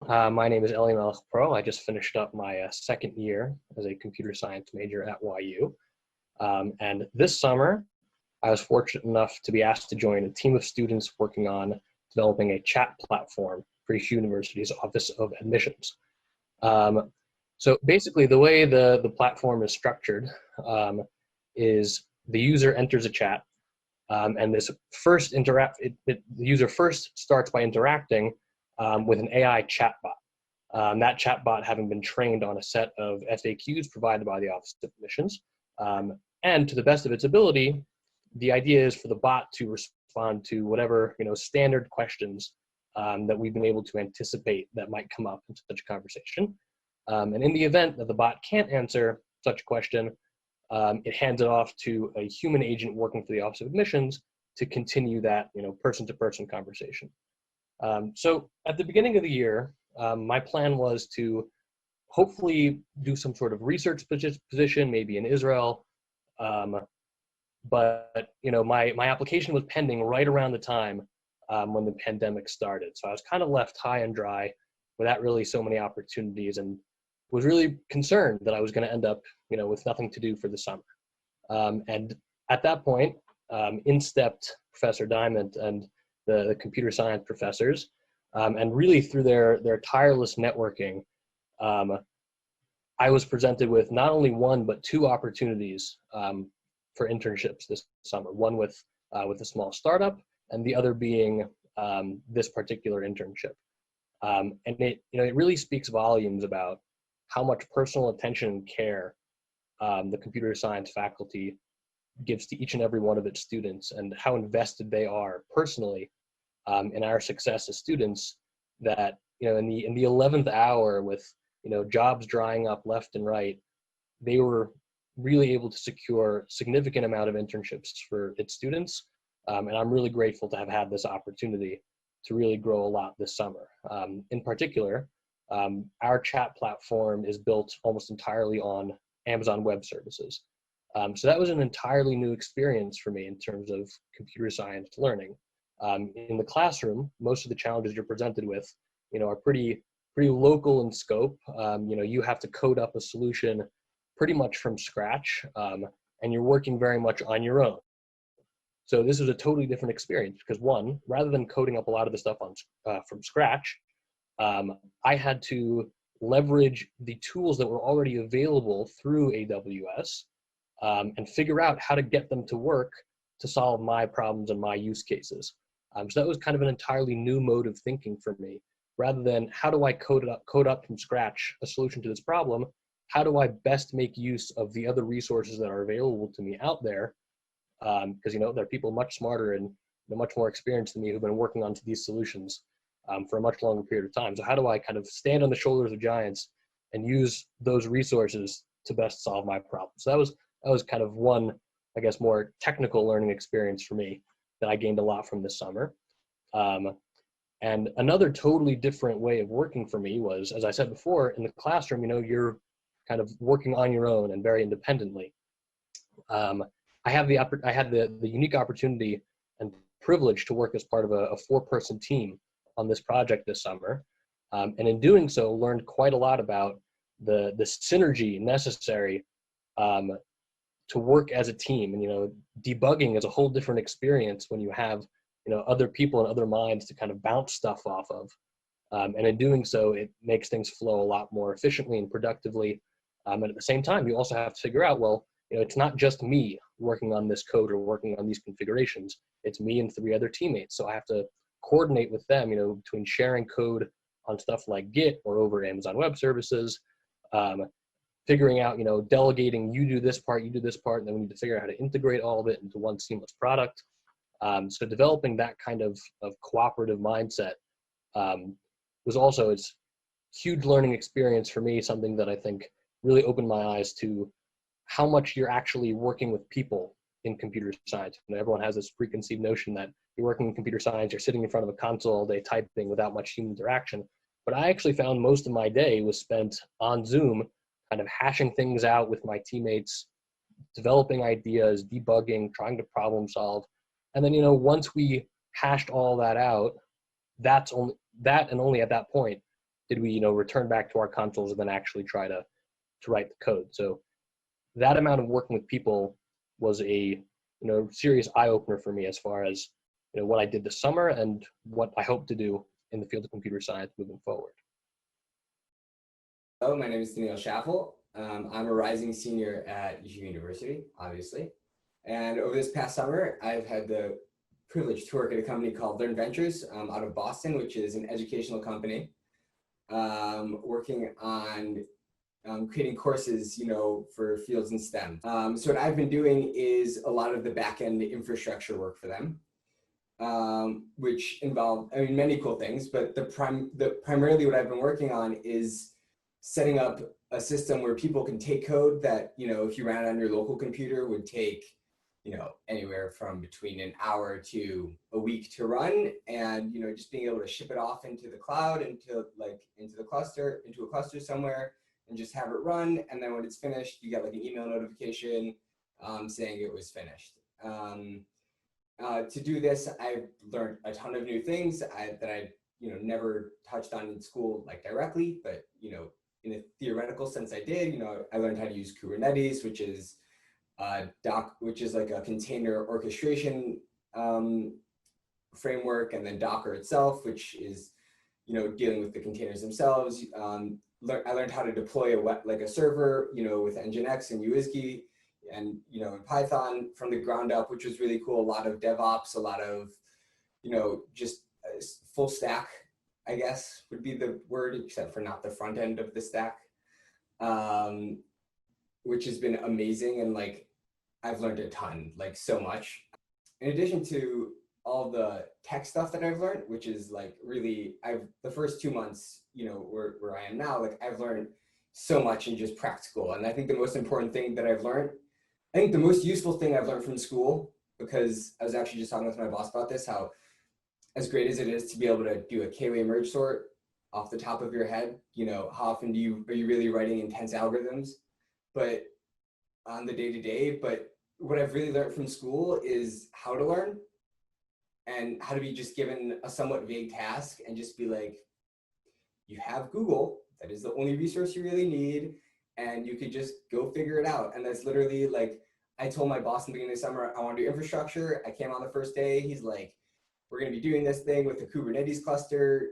My name is Eli Melech Pro. I just finished up my second year as a computer science major at YU. And this summer, I was fortunate enough to be asked to join a team of students working on developing a chat platform for Yeshiva University's Office of Admissions. So basically, the way the platform is structured is the user enters a chat, and this first the user first starts by interacting with an AI chatbot. That chatbot having been trained on a set of FAQs provided by the Office of Admissions. And to the best of its ability, the idea is for the bot to respond to whatever standard questions that we've been able to anticipate that might come up in such a conversation. And in the event that the bot can't answer such a question, it hands it off to a human agent working for the Office of Admissions to continue that person-to-person conversation. So at the beginning of the year, my plan was to hopefully do some sort of research position, maybe in Israel. But my application was pending right around the time when the pandemic started. So I was kind of left high and dry without really so many opportunities, and was really concerned that I was going to end up with nothing to do for the summer. And at that point, in stepped Professor Diamond and the computer science professors, and really through their tireless networking, I was presented with not only one but two opportunities for internships this summer. One with a small startup, and the other being this particular internship. And it really speaks volumes about how much personal attention and care the computer science faculty gives to each and every one of its students, and how invested they are personally in our success as students. That in the 11th hour, with jobs drying up left and right, they were really able to secure a significant amount of internships for its students. And I'm really grateful to have had this opportunity to really grow a lot this summer. In particular, our chat platform is built almost entirely on Amazon Web Services. So that was an entirely new experience for me in terms of computer science learning. In the classroom, most of the challenges you're presented with, are pretty local in scope. You have to code up a solution pretty much from scratch, and you're working very much on your own. So this was a totally different experience because, one, rather than coding up a lot of the stuff from scratch, I had to leverage the tools that were already available through AWS and figure out how to get them to work to solve my problems and my use cases. So that was kind of an entirely new mode of thinking for me. Rather than how do I code up from scratch a solution to this problem, how do I best make use of the other resources that are available to me out there? Because there are people much smarter and much more experienced than me who've been working on these solutions for a much longer period of time. So how do I kind of stand on the shoulders of giants and use those resources to best solve my problem? So that was kind of one, I guess, more technical learning experience for me that I gained a lot from this summer. And another totally different way of working for me was, as I said before, in the classroom, you're kind of working on your own and very independently. I had the unique opportunity and privilege to work as part of a 4-person team on this project this summer. And in doing so, learned quite a lot about the synergy necessary to work as a team. And, debugging is a whole different experience when you have, other people and other minds to kind of bounce stuff off of. And in doing so, it makes things flow a lot more efficiently and productively. And at the same time, you also have to figure out, well, it's not just me working on this code or working on these configurations. It's me and 3 other teammates. So I have to coordinate with them, between sharing code on stuff like Git or over Amazon Web Services, figuring out, delegating, you do this part, and then we need to figure out how to integrate all of it into one seamless product. So developing that kind of cooperative mindset was also a huge learning experience for me, something that I think really opened my eyes to how much you're actually working with people in computer science. Everyone has this preconceived notion that you're working in computer science, you're sitting in front of a console all day typing without much human interaction. But I actually found most of my day was spent on Zoom, kind of hashing things out with my teammates, developing ideas, debugging, trying to problem solve. And then, once we hashed all that out, only at that point did we, return back to our consoles and then actually try to write the code? So that amount of working with people was a, serious eye opener for me as far as, what I did this summer and what I hope to do in the field of computer science moving forward. Hello, my name is Daniel Schaffel. I'm a rising senior at Yeshiva University, obviously. And over this past summer, I've had the privilege to work at a company called Learn Ventures out of Boston, which is an educational company, working on creating courses, for fields in STEM. So what I've been doing is a lot of the back-end infrastructure work for them, which involve, many cool things, but primarily what I've been working on is setting up a system where people can take code that, if you ran it on your local computer would take, anywhere from between an hour to a week to run, and, just being able to ship it off into the cloud, into a cluster somewhere, and just have it run. And then when it's finished, you get like an email notification saying it was finished. To do this, I've learned a ton of new things that I never touched on in school, like directly, but, in a theoretical sense I did. I learned how to use Kubernetes, which is like a container orchestration framework, and then Docker itself, which is, dealing with the containers themselves. I learned how to deploy a server, with Nginx and UISGI, and, in Python from the ground up, which was really cool. A lot of DevOps, a lot of, just full stack, I guess would be the word, except for not the front end of the stack, which has been amazing. And I've learned a ton, so much. In addition to all the tech stuff that I've learned, which is really, the first 2 months, where I am now, I've learned so much in just practical. And I think the most important thing that I think the most useful thing I've learned from school, because I was actually just talking with my boss about this, how as great as it is to be able to do a K-way merge sort off the top of your head, how often are you really writing intense algorithms, but on the day-to-day. But what I've really learned from school is how to learn, and how to be just given a somewhat vague task and just be like, you have Google, that is the only resource you really need, and you could just go figure it out. And that's literally I told my boss in the beginning of the summer, I want to do infrastructure. I came on the first day, he's like, we're going to be doing this thing with the Kubernetes cluster.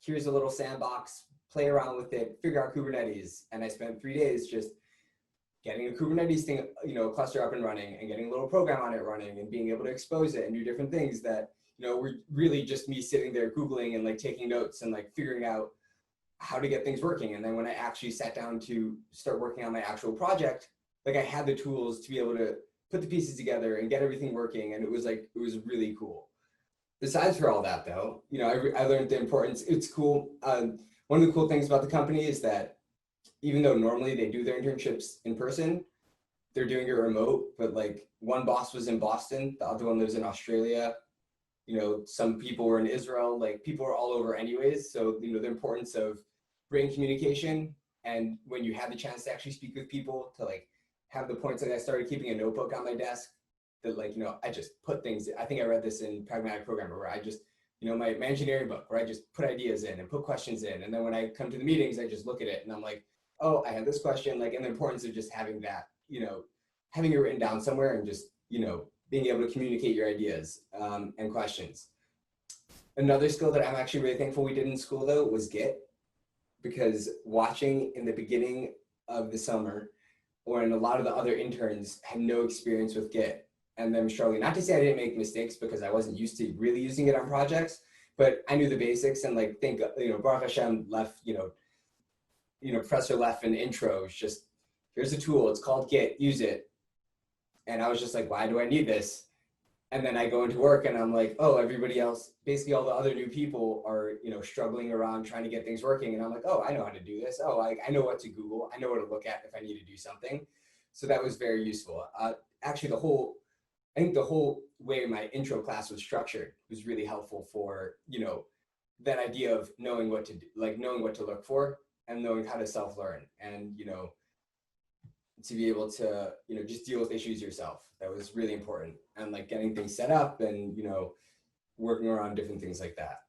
Here's a little sandbox, play around with it, figure out Kubernetes. And I spent 3 days just getting a Kubernetes thing, cluster up and running, and getting a little program on it running, and being able to expose it and do different things that, were really just me sitting there Googling and taking notes and figuring out how to get things working. And then when I actually sat down to start working on my actual project, I had the tools to be able to put the pieces together and get everything working. And it was really cool. Besides for all that though, I learned the importance. It's cool. One of the cool things about the company is that even though normally they do their internships in person, they're doing it remote. But one boss was in Boston, the other one lives in Australia. Some people were in Israel. People are all over anyways. So the importance of brain communication, and when you have the chance to actually speak with people, to have the points. I started keeping a notebook on my desk that I just put things. I think I read this in Pragmatic Programmer, where I just my engineering book, where I just put ideas in and put questions in, and then when I come to the meetings, I just look at it and I'm like, oh, I have this question, and the importance of just having that, having it written down somewhere, and just being able to communicate your ideas and questions. Another skill that I'm actually really thankful we did in school though was Git, because watching in the beginning of the summer, when a lot of the other interns had no experience with Git, and them struggling, not to say I didn't make mistakes, because I wasn't used to really using it on projects, but I knew the basics. And think, Baruch Hashem left, Professor left an intro. It's just, here's a tool, it's called Git, use it. And I was just like, why do I need this? And then I go into work and I'm like, oh, everybody else, basically all the other new people are, struggling around trying to get things working. And I'm like, oh, I know how to do this. Oh, I know what to Google. I know what to look at if I need to do something. So that was very useful. Actually, I think the whole way my intro class was structured was really helpful for, that idea of knowing what to do, knowing what to look for, and knowing how to self-learn, and, to be able to, just deal with issues yourself. That was really important. And getting things set up, and, working around different things like that.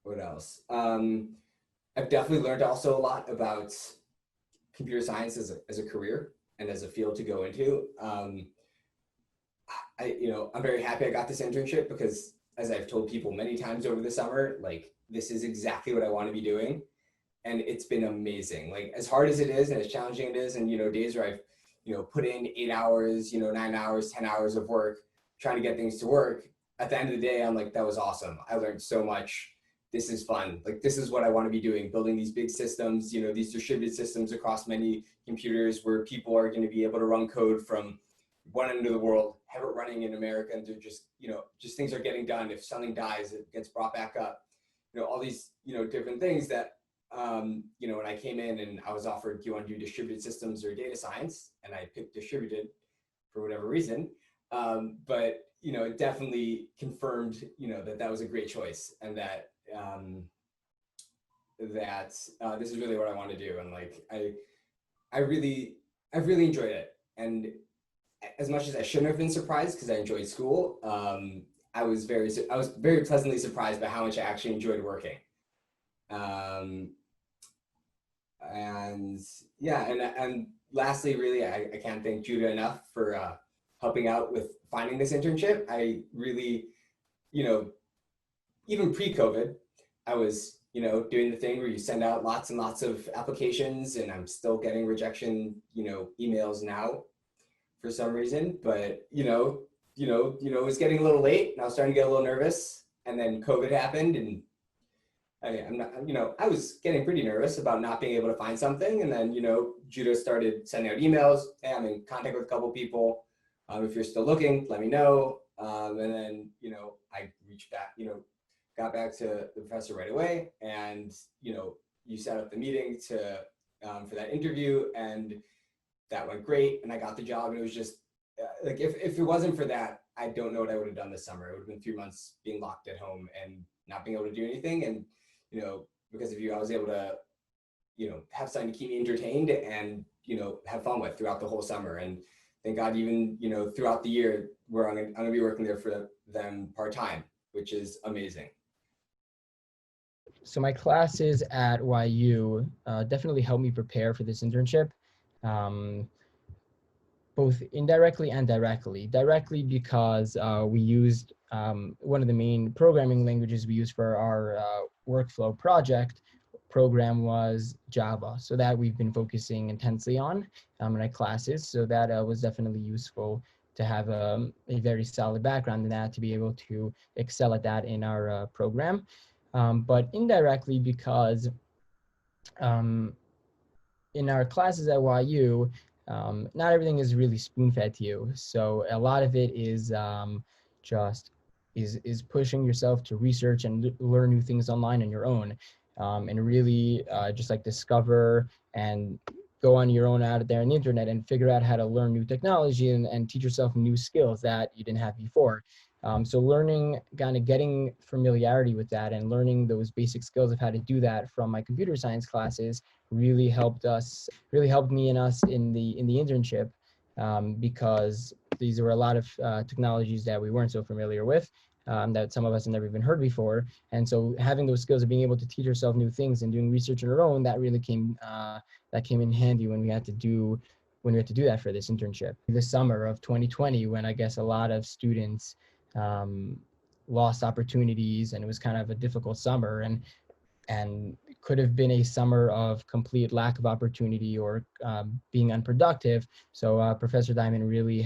what else? I've definitely learned also a lot about computer science as a career and as a field to go into. I'm very happy I got this internship because, as I've told people many times over the summer, like this is exactly what I want to be doing, and it's been amazing. Like as hard as it is and as challenging it is, and days where I've put in 8 hours, 9 hours, 10 hours of work trying to get things to work. At the end of the day, I'm like, that was awesome. I learned so much. This is fun. Like this is what I want to be doing, building these big systems, these distributed systems across many computers where people are going to be able to run code from one end of the world, have it running in America, and they're just things are getting done. If something dies, it gets brought back up. All these, different things that, when I came in and I was offered, do you want to do distributed systems or data science? And I picked distributed for whatever reason. But, it definitely confirmed, that was a great choice, and that, this is really what I want to do. And like, I've really enjoyed it. And as much as I shouldn't have been surprised because I enjoyed school, I was very pleasantly surprised by how much I actually enjoyed working. And yeah, and lastly, really, I can't thank Judah enough for helping out with finding this internship. I really, even pre-COVID, I was, doing the thing where you send out lots and lots of applications, and I'm still getting rejection, emails now for some reason. But it was getting a little late, and I was starting to get a little nervous. And then COVID happened, and I'm not, I was getting pretty nervous about not being able to find something. And then, Judah started sending out emails. Hey, I'm in contact with a couple people. If you're still looking, let me know. And then, I reached back, got back to the professor right away. And, you set up the meeting for that interview, and that went great. And I got the job, and it was just like, if it wasn't for that, I don't know what I would have done this summer. It would have been 3 months being locked at home and not being able to do anything. And, because of you, I was able to, have something to keep me entertained and, have fun with throughout the whole summer. And thank God, even, throughout the year, where I'm going to be working there for them part-time, which is amazing. So my classes at YU definitely helped me prepare for this internship, both indirectly and directly. Directly because we used one of the main programming languages we used for our workflow project program was Java. So that we've been focusing intensely on in our classes. So that was definitely useful to have a very solid background in that, to be able to excel at that in our program. But indirectly because in our classes at YU, not everything is really spoon-fed to you. So a lot of it is just pushing yourself to research and learn new things online on your own, and really just like discover and go on your own out there on the internet and figure out how to learn new technology and teach yourself new skills that you didn't have before. So learning, kind of getting familiarity with that and learning those basic skills of how to do that from my computer science classes really helped me and us in the internship, because these were a lot of technologies that we weren't so familiar with, that some of us had never even heard before. And so having those skills of being able to teach yourself new things and doing research on our own, that really came in handy when we had to do that for this internship. The summer of 2020, when I guess a lot of students lost opportunities, and it was kind of a difficult summer, and could have been a summer of complete lack of opportunity or being unproductive. So Professor Diamond really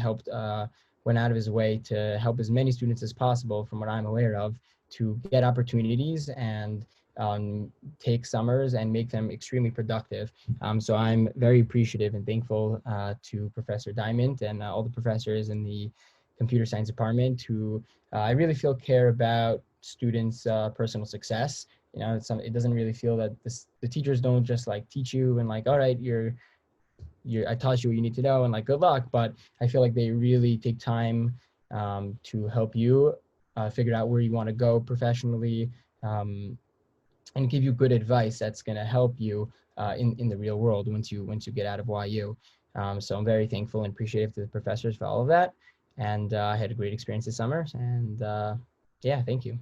went out of his way to help as many students as possible, from what I'm aware of, to get opportunities and take summers and make them extremely productive. So I'm very appreciative and thankful to Professor Diamond and all the professors in the computer science department who I really feel care about students' personal success. It doesn't really feel that the teachers don't just like teach you and like, all right, I taught you what you need to know and like, good luck. But I feel like they really take time to help you figure out where you want to go professionally, and give you good advice that's going to help you in the real world once you get out of YU. So I'm very thankful and appreciative to the professors for all of that. And I had a great experience this summer. And yeah, thank you.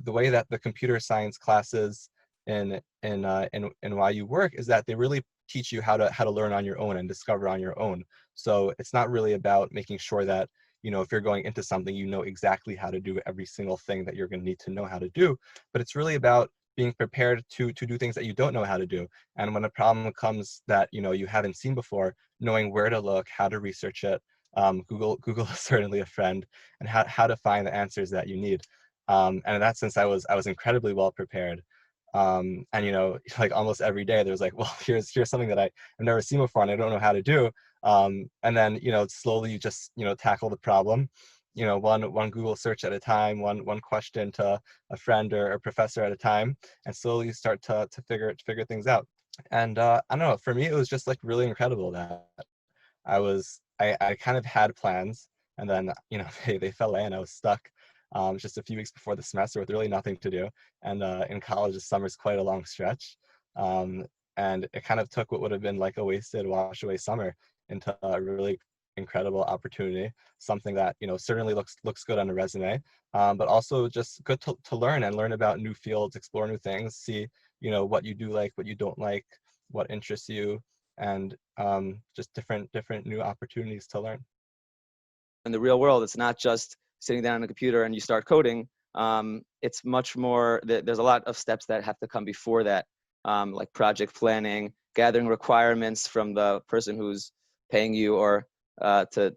the way that the computer science classes in YU work is that they really teach you how to learn on your own and discover on your own. So it's not really about making sure that, you know, if you're going into something, you know exactly how to do every single thing that you're going to need to know how to do, but it's really about being prepared to do things that you don't know how to do. And when a problem comes that, you know, you haven't seen before, knowing where to look, how to research it. Google is certainly a friend, and how to find the answers that you need. And in that sense, I was incredibly well prepared. And, you know, like almost every day there was like, well, here's something that I've never seen before and I don't know how to do. And then, you know, slowly you just, you know, tackle the problem, you know, one Google search at a time, one question to a friend or a professor at a time, and slowly you start to figure things out. And I don't know, for me, it was just like really incredible that I kind of had plans, and then, you know, they fell in. I was stuck just a few weeks before the semester with really nothing to do. And in college, the summer's quite a long stretch. And it kind of took what would have been like a wasted, wash away summer into a really incredible opportunity, something that, you know, certainly looks good on a resume, but also just good to learn about new fields, explore new things, see, you know, what you do like, what you don't like, what interests you, and just different new opportunities to learn. In the real world, it's not just sitting down on a computer and you start coding. It's much more, there's a lot of steps that have to come before that, like project planning, gathering requirements from the person who's paying you, or to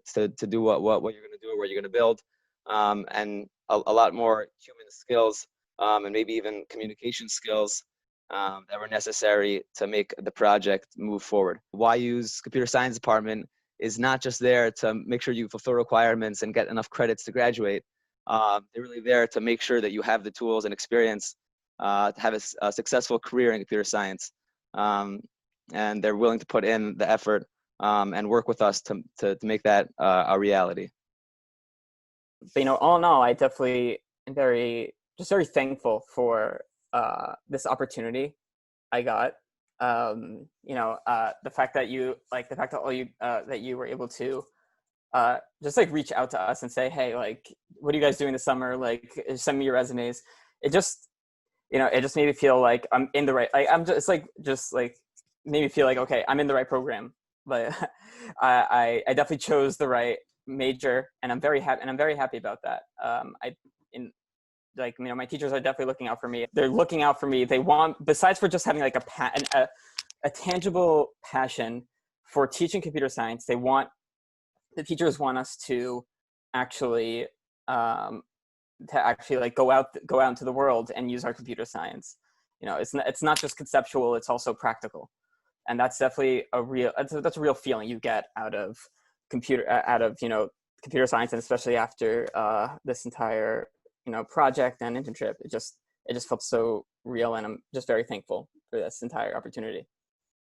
do what you're going to do or what you're going to build, and a lot more human skills, and maybe even communication skills that were necessary to make the project move forward. YU's computer science department is not just there to make sure you fulfill requirements and get enough credits to graduate. They're really there to make sure that you have the tools and experience to have a successful career in computer science. And they're willing to put in the effort and work with us to make that a reality. But, you know, all in all, I definitely am very thankful for this opportunity I got. You know, the fact that you were able to just like reach out to us and say, hey, like, what are you guys doing this summer? Like, send me your resumes. It just, you know, it just made me feel like I'm in the right, like, I'm just like made me feel like, okay, I'm in the right program. But I definitely chose the right major, and I'm very happy about that. Like, you know, my teachers are definitely looking out for me. They're looking out for me. They want, besides for just having like a tangible passion for teaching computer science, the teachers want us to actually like go out into the world and use our computer science. You know, it's not just conceptual, it's also practical. And that's definitely that's a real feeling you get out of computer science, and especially after this entire, you know, project and internship. It just felt so real, and I'm just very thankful for this entire opportunity.